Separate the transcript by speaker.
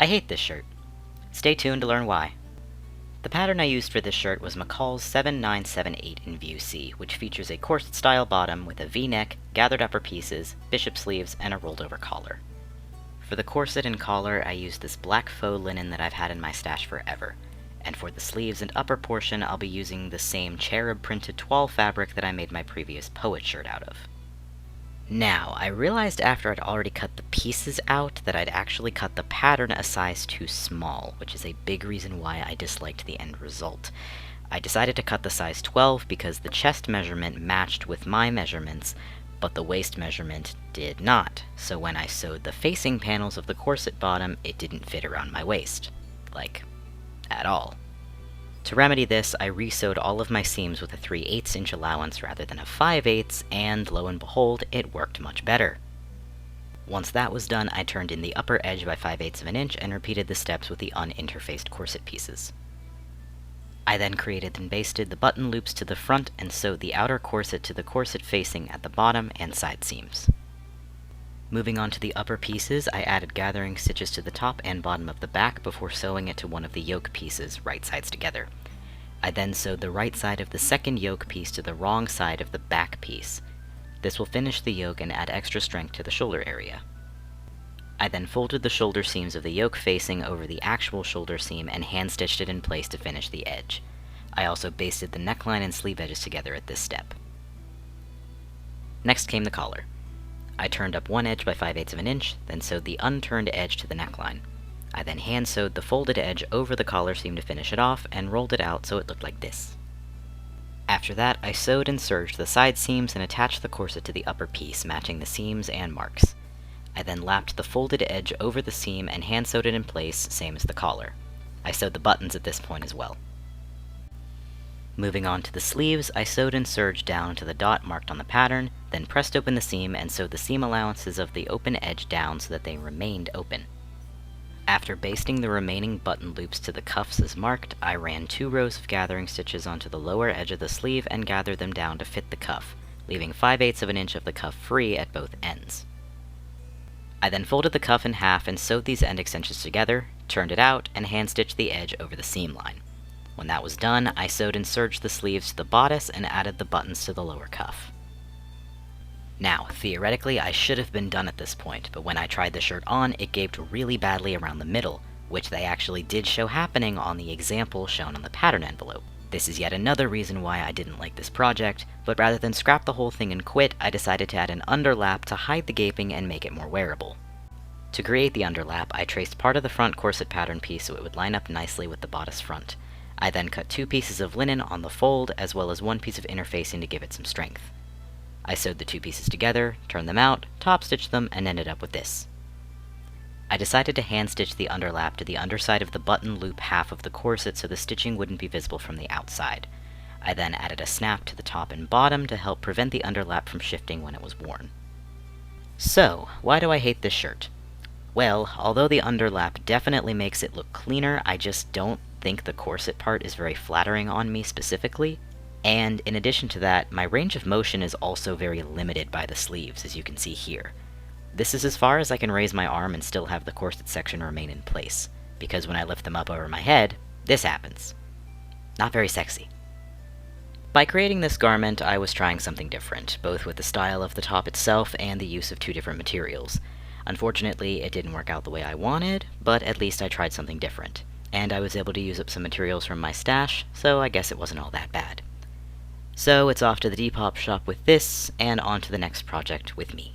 Speaker 1: I hate this shirt. Stay tuned to learn why. The pattern I used for this shirt was McCall's 7978 in View C, which features a corset-style bottom with a V-neck, gathered upper pieces, bishop sleeves, and a rolled-over collar. For the corset and collar, I used this black faux linen that I've had in my stash forever, and for the sleeves and upper portion, I'll be using the same cherub-printed toile fabric that I made my previous poet shirt out of. Now, I realized after I'd already cut the pieces out that I'd actually cut the pattern a size too small, which is a big reason why I disliked the end result. I decided to cut the size 12 because the chest measurement matched with my measurements, but the waist measurement did not, so when I sewed the facing panels of the corset bottom, it didn't fit around my waist. Like, at all. To remedy this, I re-sewed all of my seams with a 3/8 inch allowance rather than a 5/8, and lo and behold, it worked much better. Once that was done, I turned in the upper edge by 5/8 of an inch and repeated the steps with the uninterfaced corset pieces. I then created and basted the button loops to the front and sewed the outer corset to the corset facing at the bottom and side seams. Moving on to the upper pieces, I added gathering stitches to the top and bottom of the back before sewing it to one of the yoke pieces, right sides together. I then sewed the right side of the second yoke piece to the wrong side of the back piece. This will finish the yoke and add extra strength to the shoulder area. I then folded the shoulder seams of the yoke facing over the actual shoulder seam and hand-stitched it in place to finish the edge. I also basted the neckline and sleeve edges together at this step. Next came the collar. I turned up one edge by 5/8 of an inch, then sewed the unturned edge to the neckline. I then hand-sewed the folded edge over the collar seam to finish it off, and rolled it out so it looked like this. After that, I sewed and serged the side seams and attached the corset to the upper piece, matching the seams and marks. I then lapped the folded edge over the seam and hand-sewed it in place, same as the collar. I sewed the buttons at this point as well. Moving on to the sleeves, I sewed and serged down to the dot marked on the pattern, then pressed open the seam and sewed the seam allowances of the open edge down so that they remained open. After basting the remaining button loops to the cuffs as marked, I ran 2 rows of gathering stitches onto the lower edge of the sleeve and gathered them down to fit the cuff, leaving 5/8 of an inch of the cuff free at both ends. I then folded the cuff in half and sewed these end extensions together, turned it out, and hand-stitched the edge over the seam line. When that was done, I sewed and serged the sleeves to the bodice and added the buttons to the lower cuff. Now, theoretically, I should have been done at this point, but when I tried the shirt on, it gaped really badly around the middle, which they actually did show happening on the example shown on the pattern envelope. This is yet another reason why I didn't like this project, but rather than scrap the whole thing and quit, I decided to add an underlap to hide the gaping and make it more wearable. To create the underlap, I traced part of the front corset pattern piece so it would line up nicely with the bodice front. I then cut 2 pieces of linen on the fold, as well as 1 piece of interfacing to give it some strength. I sewed the 2 pieces together, turned them out, top-stitched them, and ended up with this. I decided to hand-stitch the underlap to the underside of the button loop half of the corset so the stitching wouldn't be visible from the outside. I then added a snap to the top and bottom to help prevent the underlap from shifting when it was worn. So, why do I hate this shirt? Well, although the underlap definitely makes it look cleaner, I just don't think the corset part is very flattering on me specifically, and in addition to that, my range of motion is also very limited by the sleeves, as you can see here. This is as far as I can raise my arm and still have the corset section remain in place, because when I lift them up over my head, this happens. Not very sexy. By creating this garment, I was trying something different, both with the style of the top itself and the use of 2 different materials. Unfortunately, it didn't work out the way I wanted, but at least I tried something different. And I was able to use up some materials from my stash, so I guess it wasn't all that bad. So it's off to the Depop shop with this, and on to the next project with me.